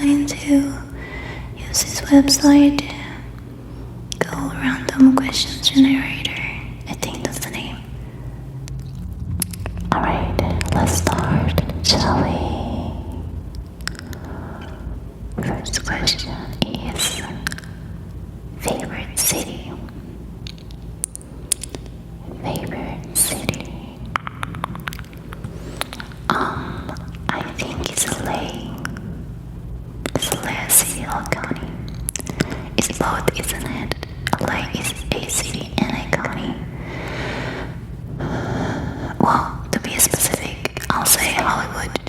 going to use this website, Go Random Questions Generator. I think that's the name. Alright, let's start, shall we? First question is favorite city. Favorite city. I think it's LA. It's LA City or County. It's both, isn't it? LA is a city and a county. Well, to be specific, I'll say Hollywood,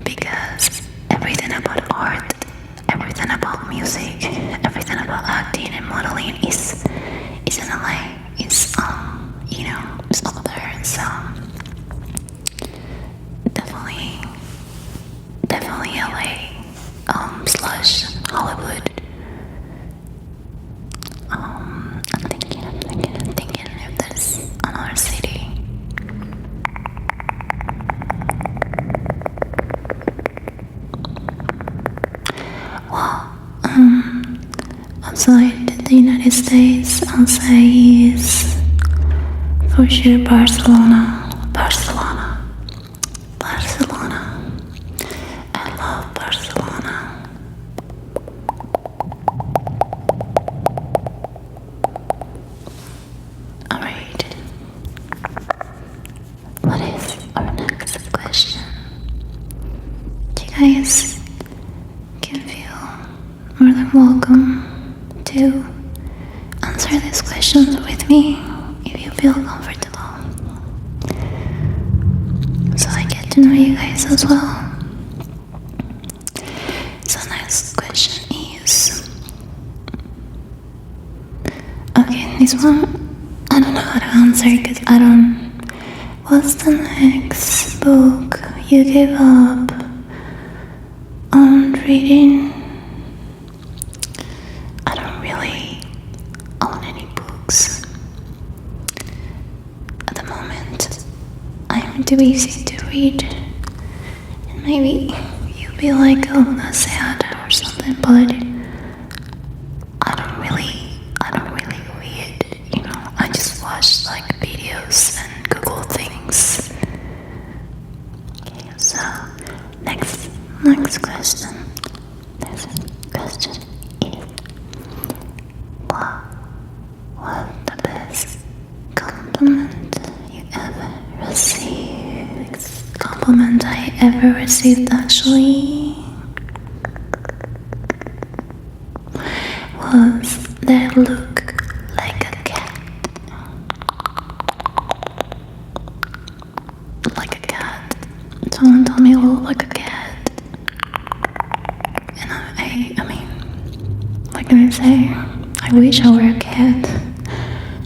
because everything about art, everything about music, everything about acting and modeling is in LA. It's it's up there. So definitely LA slash Hollywood. I'm thinking if there's another city. Well, outside the United States, I'll say is for sure Barcelona. I love Barcelona. Alright. What is our next question? You guys can feel more than welcome to answer these questions with me if you feel comfortable. So I get to know you guys as well. So next question is, okay, this one I don't know how to answer because I don't. What's the next book you gave up on reading? I don't really own any books at the moment. I'm too busy to read, and maybe you'll be like, oh, that's sad or something, but I don't really read, I just watch like videos and Google things. Okay, so next question. This question is, what was the best compliment you ever received? Compliment I ever received actually was that I look like a cat. Like a cat. Someone told me I look like a cat. And I mean, what can I say? I wish I were a cat.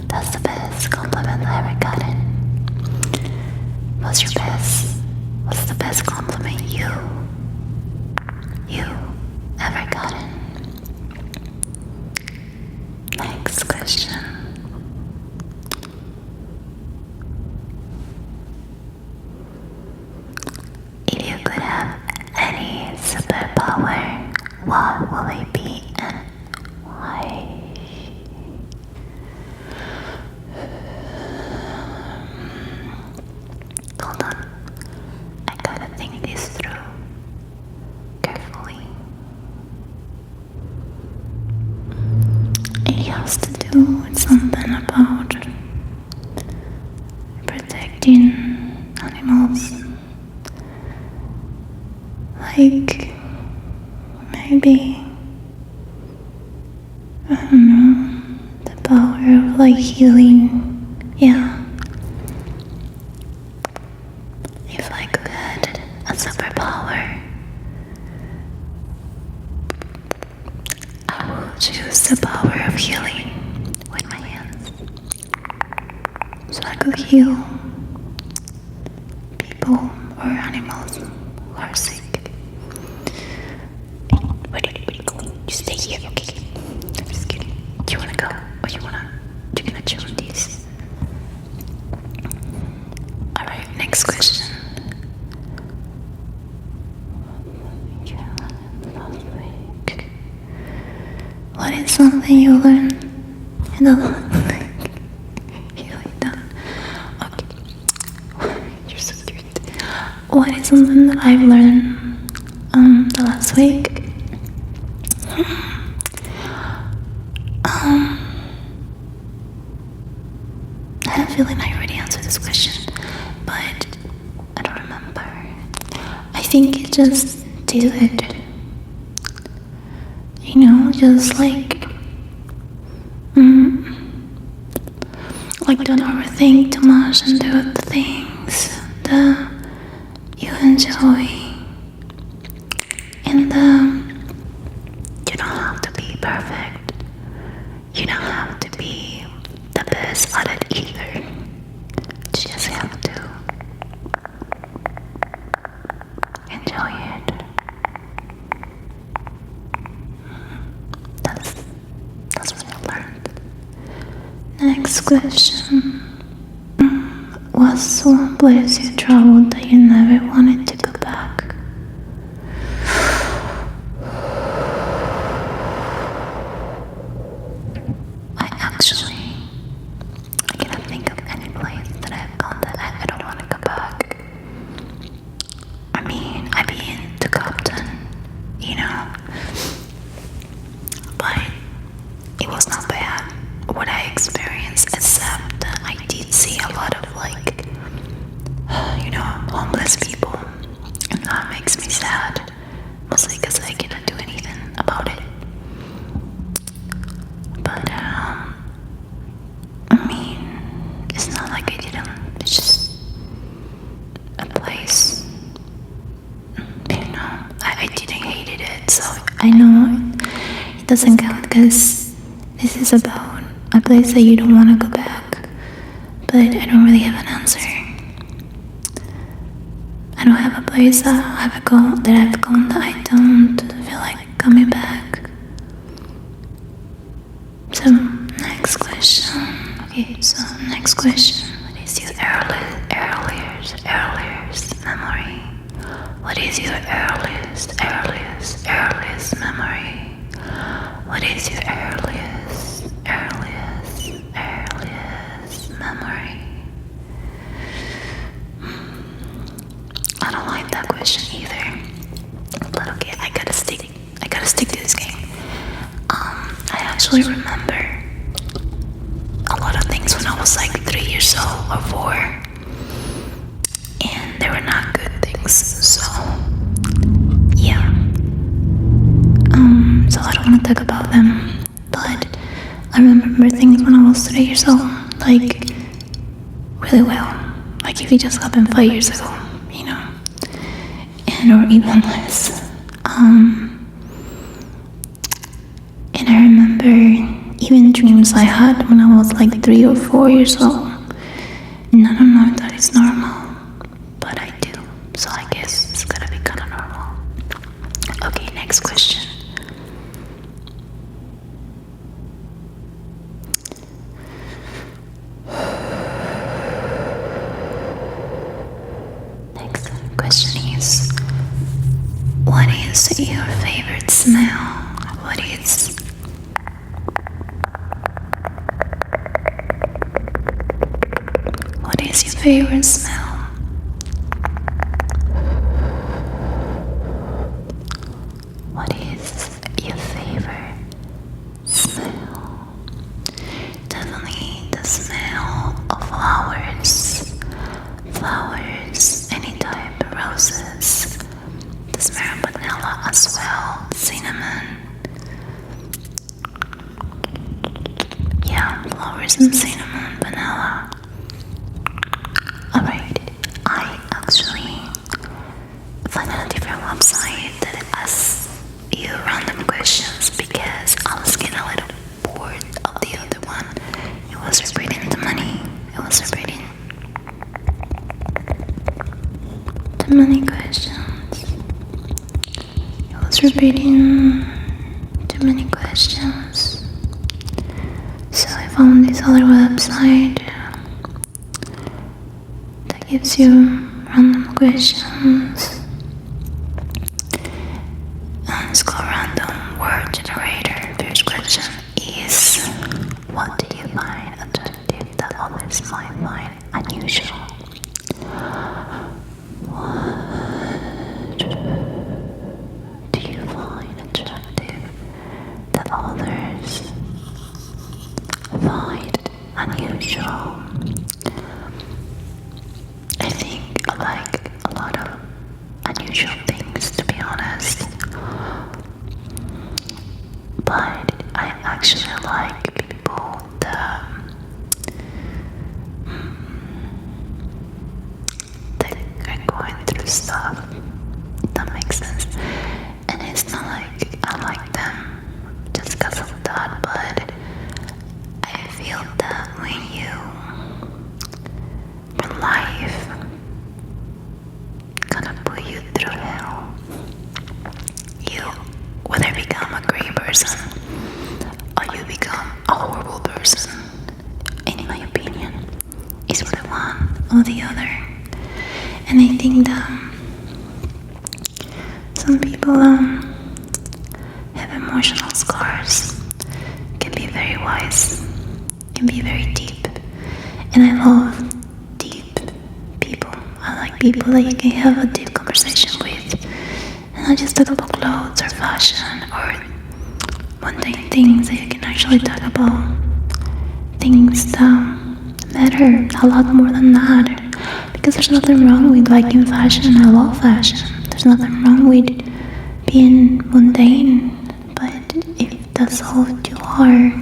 That's the best compliment I ever gotten. What's the best compliment you ever gotten? Next question. If you could have any superpower, what will it be and why? Hold on. I gotta think this through carefully. It has to do with something about protecting animals. Like, maybe, I don't know, the power of like healing. Yeah. If I could had a superpower, I will choose the power of healing with my hands. So I could heal people or animals who are sick. Where are you going? You stay here, okay? I'm just kidding. Do you wanna go? Or you're gonna chew on these? Alright, next question. What is something you learn in the you like that? Okay. You're so cute. What is something that I've learned the last week? I have a feeling I already answered this question, but I don't remember. I think it just do it. You know, just like don't overthink too much and do the things that you enjoy. And you don't have to be perfect. You don't have to be the best at it either. You just have to enjoy it. That's what I learned. Next question. What's one place you traveled that you never wanted to go back? I cannot think of any place that I've gone that I don't want to go back. I mean, I've been to Compton, you know, but it was not bad what I experienced, except that I did see a lot of homeless people, and that makes me sad, mostly because I cannot do anything about it. But I mean, it's not like I didn't, it's just a place, I didn't hate it, so I know it doesn't count because this is about a place that you don't want to go back, but I don't really have an answer. I don't have a place that I've gone that I don't feel like coming back. So next question. Okay, so next question. What is your earliest memory? What is your earliest memory? What is your earliest memory? I don't like that question either. But okay, I gotta stick to this game. I actually remember a lot of things when I was like 3 years old or 4, and they were not good things. So yeah. So I don't want to talk about them, but I remember things when I was 3 years old, like really well. Like if it just happened 5 years ago, or even less. And I remember even dreams I had when I was like 3 or 4 years old. And I don't know if that is normal, but I do. So I guess it's gotta be kind of normal. Okay, next question. Next question is, what is your favorite smell? What is your favorite smell? What is your favorite smell? Definitely the smell of flowers, any type of roses. The smell of vanilla as well, cinnamon. Yeah, flowers and cinnamon, vanilla. Alright, I actually found a different website that asks you random questions because I was getting a little bored of the other one. It was repeating too many questions. It was repeating too many questions. So I found this other website that gives you random questions. And it's called Random Word Generator. First question. question is, what do you find attractive that others might find unusual? What do you find attractive that others find unusual? I think I like a lot of unusual things, to be honest. But I actually like people that are going through stuff. If that makes sense. And it's not like I like them just because of that, but I feel that when life gonna put you through hell, you whether become a great person or you become a horrible person, in my opinion, is for the one or the other. And I think that some people have emotional scars, can be very wise, can be very deep. And I love deep people. I like people that you can have a deep conversation with. And not just talk about clothes or fashion or mundane things, that you can actually talk about things that matter a lot more than that. Because there's nothing wrong with liking fashion. I love fashion. There's nothing wrong with being mundane. But if that's all you are,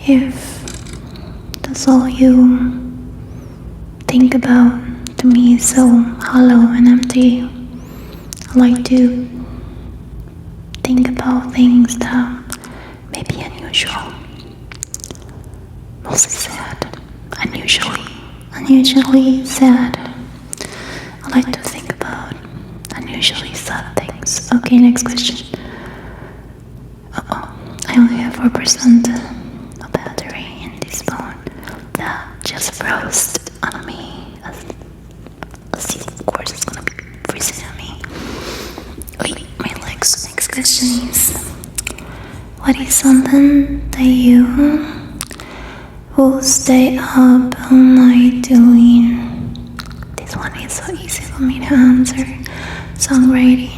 if that's all you think about, to me is so hollow and empty. I like to think about things that may be unusual, mostly sad, unusually sad. I like to think about unusually sad things. Okay, next question. I only have 4% of battery in this phone. That just froze on me. Of course it's gonna be freezing on me. Wait, my legs. Next question is, what is something that you will stay up all night doing? This one is so easy for me to answer. Songwriting,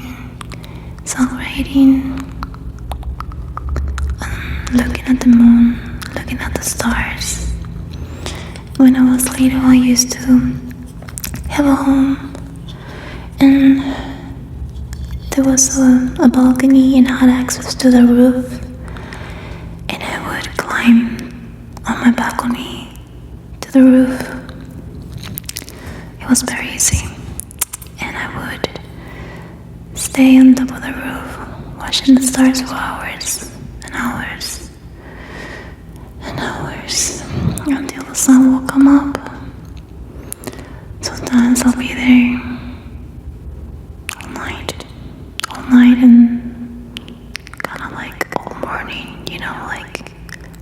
looking at the moon, looking at the stars. When I was little, I used to have a home, and there was a balcony and I had access to the roof, and I would climb on my balcony to the roof. It was very easy, and I would stay on top of the roof watching the stars for hours and hours and hours until the sun will come up. Sometimes I'll be there all night and kind of like all morning, like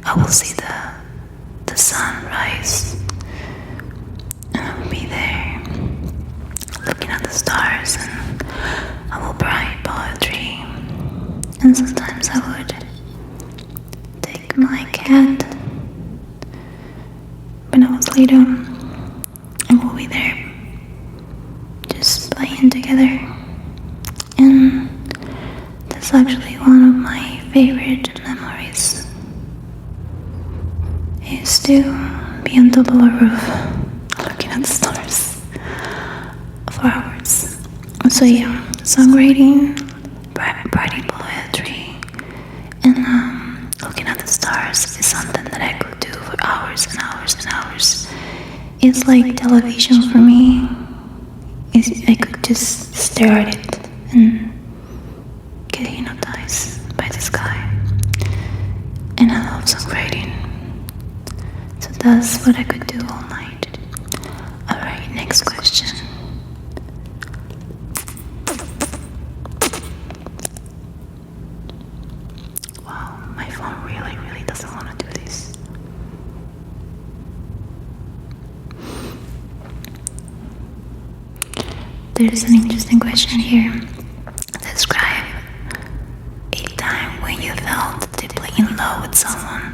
I will see the sun rise, and I will be there looking at the stars, and I will write poetry. And sometimes I would take my cat when I was little, and we'll be there just playing together. And that's actually one of my favorite memories, is to be on top of a roof looking at the stars for hours. So yeah, songwriting, writing poetry, and looking at the stars is something that I could do for hours and hours and hours. It's like television for me. I could just stare at it and get hypnotized by the sky. And I love songwriting, so that's what I could do all night. Alright, next question. Wow, my phone really doesn't want to do this. There's an interesting question here. Describe a time when you felt deeply in love with someone,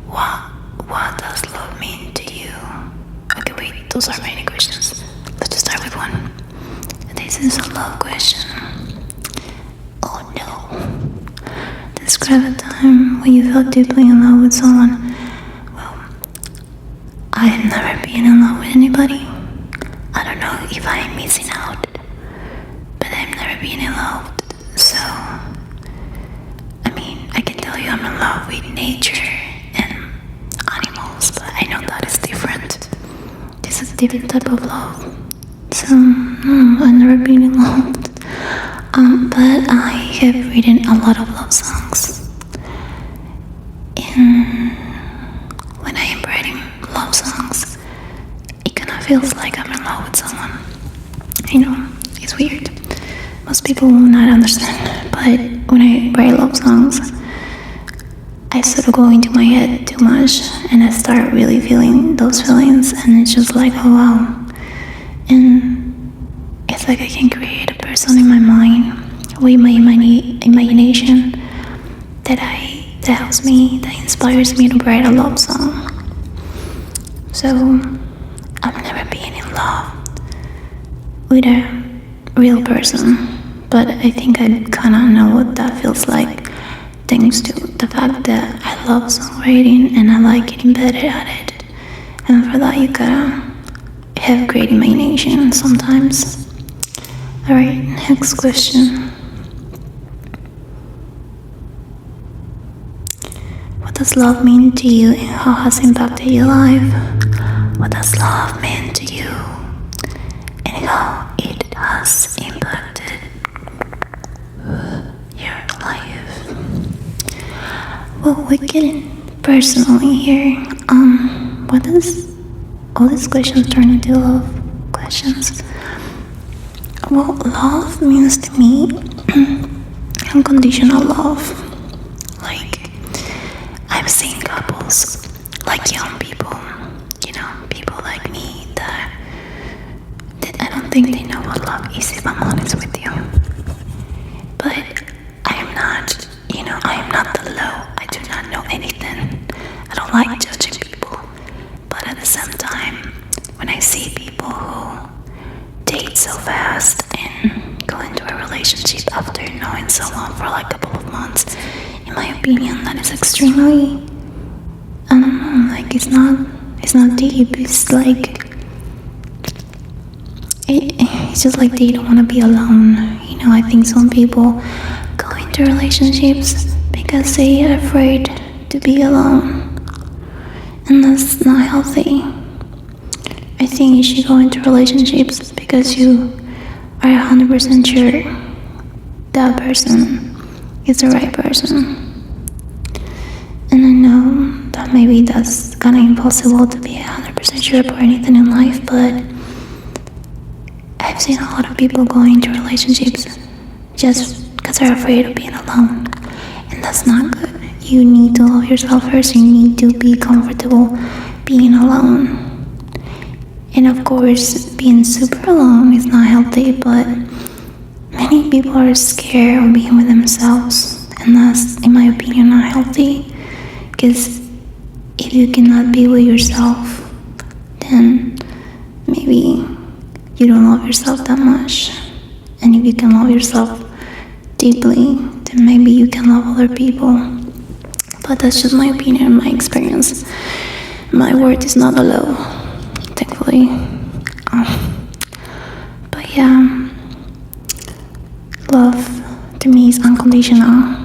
what does love mean to you? Okay, wait, those are many questions. Let's just start with one. This is a love question. Oh no. Describe a time when you felt deeply in love with someone. Well, I have never been in love with anybody. I don't know if I am missing out, but I've never been in love. So, I mean, I can tell you I'm in love with nature and animals, but I know that is different. This is a different type of love. So, I've never been in love. But I have written a lot of love songs. And when I am writing love songs, it kind of feels like I'm in love with someone. I know, it's weird. Most people will not understand. But when I write love songs, I sort of go into my head too much and I start really feeling those feelings, and it's just like, oh wow. And it's like I can create a person in my mind with my imagination that helps me, that inspires me to write a love song. So I've never been in love with a real person, but I think I kind of know what that feels like, thanks to the fact that I love songwriting and I like getting better at it. And for that, you gotta have great imagination sometimes. Alright, next question. What does love mean to you and how has it impacted your life? What does love mean to you and how it has impacted your life? Well, we're getting personally here. What does all these questions turn into love questions? Well, love means to me unconditional love. Like, I've seen couples, like young people, people like me that I don't think they know what love is, if I'm honest with you. But I am not the low. I do not know anything. I don't like judging people. But at the same time, when I see people who date so fast and go into a relationship after knowing someone for like a couple of months, in my opinion, that is extremely, I don't know, like it's not deep. It's like it's just like they don't want to be alone. I think some people go into relationships because they are afraid to be alone, and that's not healthy. I think you should go into relationships because you are 100% sure that person is the right person. And I know that maybe that's kind of impossible to be 100% sure about anything in life, but I've seen a lot of people go into relationships just because they're afraid of being alone, and that's not good. You need to love yourself first. You need to be comfortable being alone. And of course, being super alone is not healthy, but many people are scared of being with themselves, and that's, in my opinion, not healthy. Because if you cannot be with yourself, then maybe you don't love yourself that much. And if you can love yourself deeply, then maybe you can love other people. But that's just my opinion and my experience. My word is not a law, thankfully. But yeah, love to me is unconditional.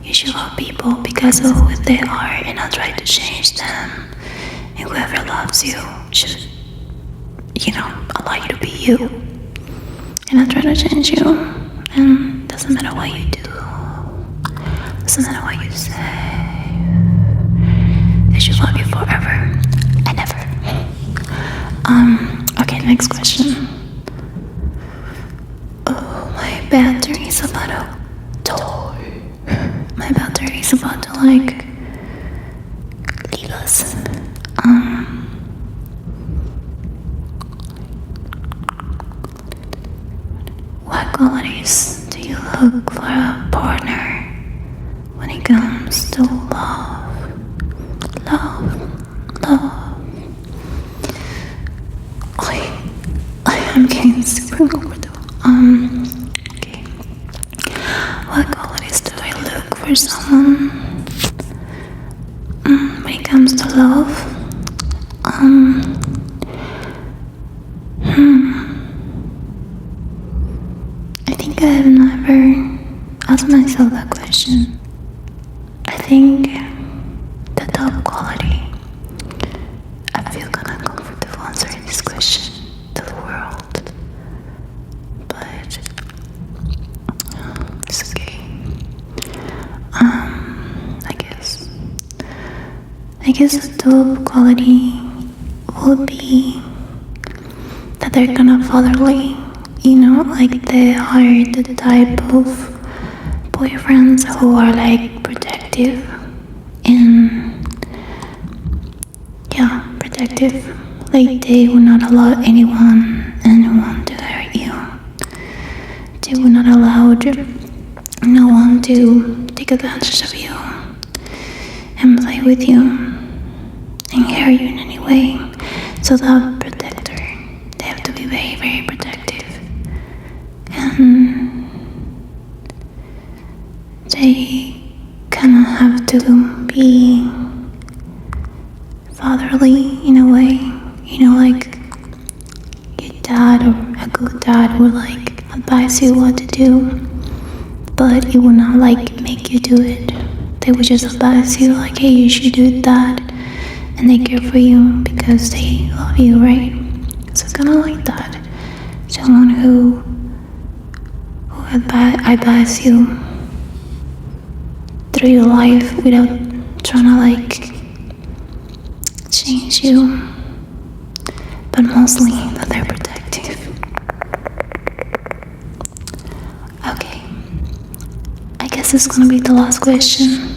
You should love people because of who they are and not try to change them. And whoever loves you should, allow you to be you and not try to change you. And doesn't matter what you do, doesn't matter what you say, they should love you forever and ever. Okay, next question. Oh, my battery is about to die. My battery is about to leave us. What qualities do you look for a partner when it comes to love, love, I am getting super uncomfortable. Okay. What qualities do I look for someone when it comes to love? I think I have never asked myself that question. I think the top quality, I feel kind of comfortable answering this question to the world, but it's okay. I guess the top quality would be that they're kind of fatherly, like they are the type of boyfriends who are like protective and protective, like they will not allow anyone to hurt you. They will not allow no one to take advantage of you and play with you and hurt you in any way. So that protector, they have to be very, very protective, and they kind of have to be fatherly in a way, like your dad or a good dad will like advise you what to do, but it will not like make you do it. They will just advise you like, hey, you should do that, and they care for you because they love you, right? So kind of like that. Someone who advise you through your life without trying to like change you, but mostly that they're protective. Okay, I guess it's gonna be the last question.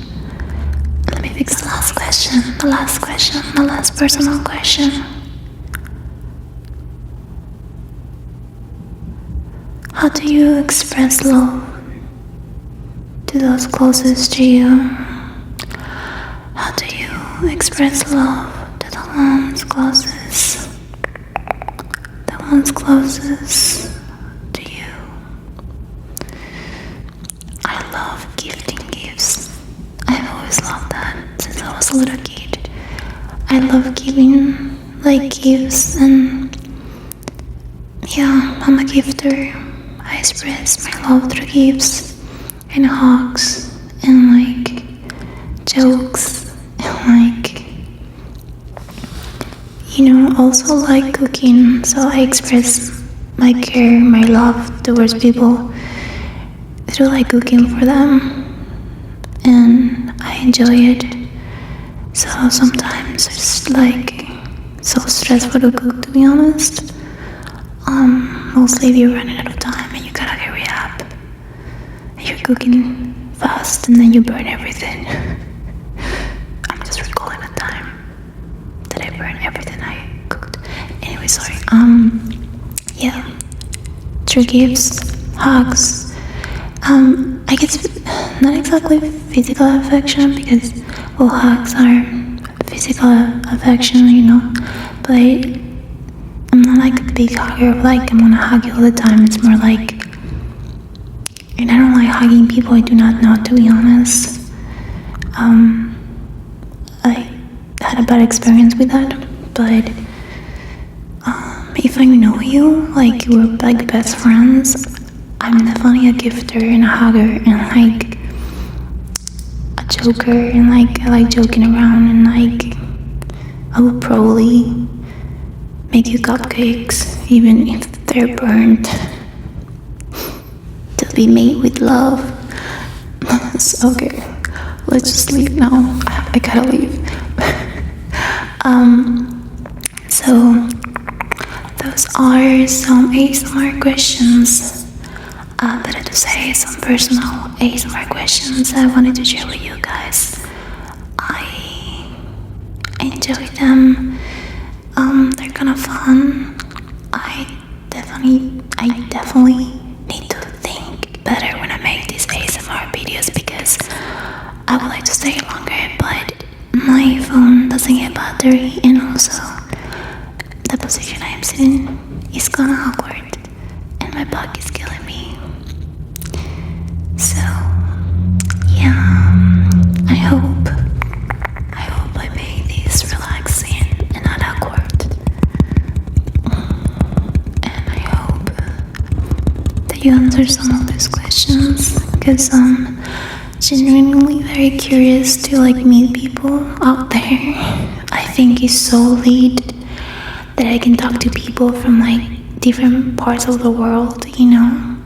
Let me fix the last question, the last personal question. How do you express love to those closest to you? How do you express love to the ones closest to you? I love gifting gifts. I've always loved that since I was a little kid. I love giving like gifts, and I'm a gifter. I express my love through gifts and hugs and like jokes and like also like cooking. So I express my care, my love towards people through like cooking for them, and I enjoy it. So sometimes it's like so stressful to cook, to be honest. Mostly if you're running out of time and you gotta hurry up and you're cooking fast and then you burn everything. I'm just recalling a time that I burned everything I cooked. Anyway, sorry. Through gifts, hugs. I guess not exactly physical affection, because hugs are physical affection, but I'm not like a big hugger of like I'm gonna hug you all the time. It's more like, and I don't like hugging people I do not know, to be honest. I had a bad experience with that, but if I know you, like we're like best friends, I'm definitely a gifter and a hugger and like a joker, and like I like joking around, and like I will probably make you cupcakes even if they're burnt. They'll be made with love. So, okay, let's just leave now. I gotta leave. So those are some ASMR questions. But to say some personal ASMR questions I wanted to share with you guys. I enjoy them. They're kind of fun. I definitely need to think better when I make these ASMR videos, because I would like to stay longer, but my phone doesn't get battery, and also the position I am sitting is kinda awkward, and my back is killing me. So yeah, I hope I made this relaxing and not awkward, and I hope that you answer some of these questions, because I'm genuinely very curious to meet people out there. I think it's so lit that I can talk to people from different parts of the world, and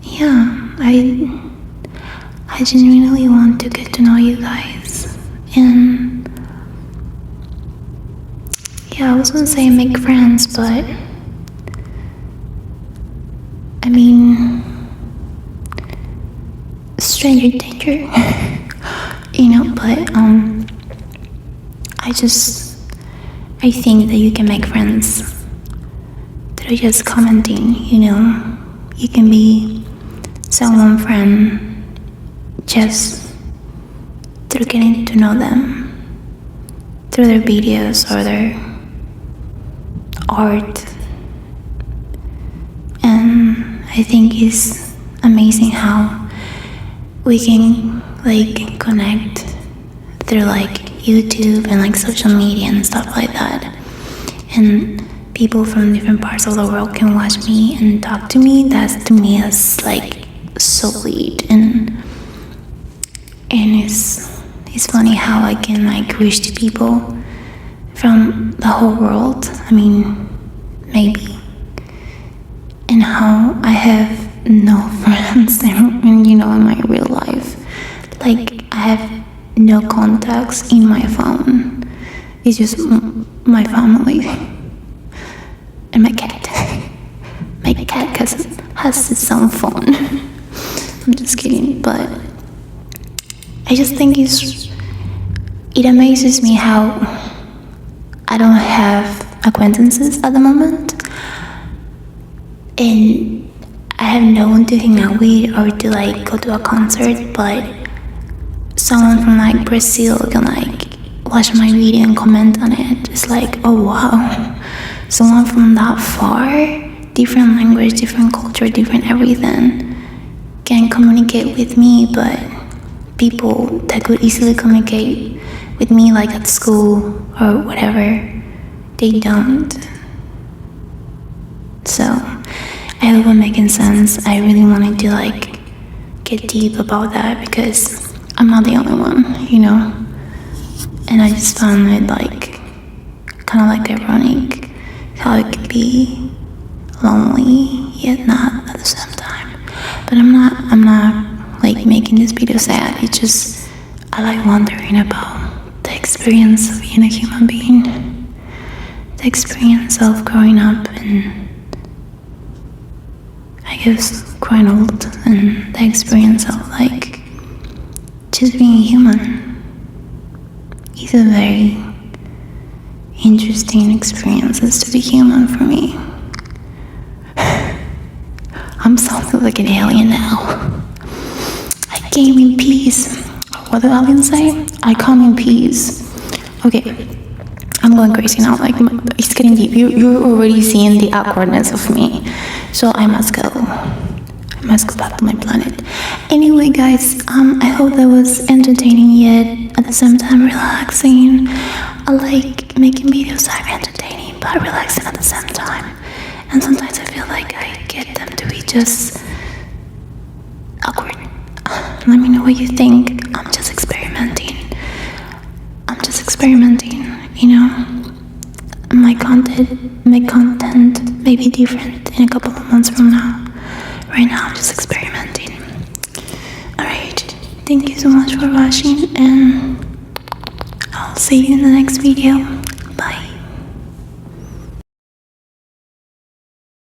yeah, I genuinely want to get to know you guys, and yeah, I was gonna say make friends, but I mean, stranger danger, but I think that you can make friends through just commenting, you can be someone's friend just through getting to know them through their videos or their art. And I think it's amazing how we can connect through YouTube and social media and stuff like that, and people from different parts of the world can watch me and talk to me. That's to me is so sweet, and it's funny how I can reach to people from the whole world. I mean, maybe, and how I have no friends and in my real life. I have no contacts in my phone. It's just my family and my cat. My cat has its own phone. I'm just kidding, but I just think it amazes me how I don't have acquaintances at the moment, and I have no one to hang out with or to go to a concert, but someone from Brazil can watch my video and comment on it. It's oh wow, someone from that far, different language, different culture, different everything, can communicate with me, but people that could easily communicate with me at school or whatever, they don't. So I hope I'm making sense. I really wanted to get deep about that, because I'm not the only one, and I just found it kind of ironic how it could be lonely yet not at the same time. But I'm not making this video sad. It's just I wondering about the experience of being a human being, the experience of growing up, and I guess growing old, and the experience of just being human. It's a very interesting experiences to be human for me. I'm sounding like an alien now. I came in peace. What do aliens say? I come in peace. Okay, I'm going crazy now. It's getting deep. You're already seeing the awkwardness of me. So I must go. I must go back to my planet. Anyway, guys, I hope that was entertaining yet at the same time relaxing. I like making videos that are entertaining but relaxing at the same time. And sometimes I feel I get them to be just awkward. Let me know what you think. I'm just experimenting. My content may be different in a couple of months from now. Right now I'm just experimenting. Alright, thank you so much for watching, and I'll see you in the next video.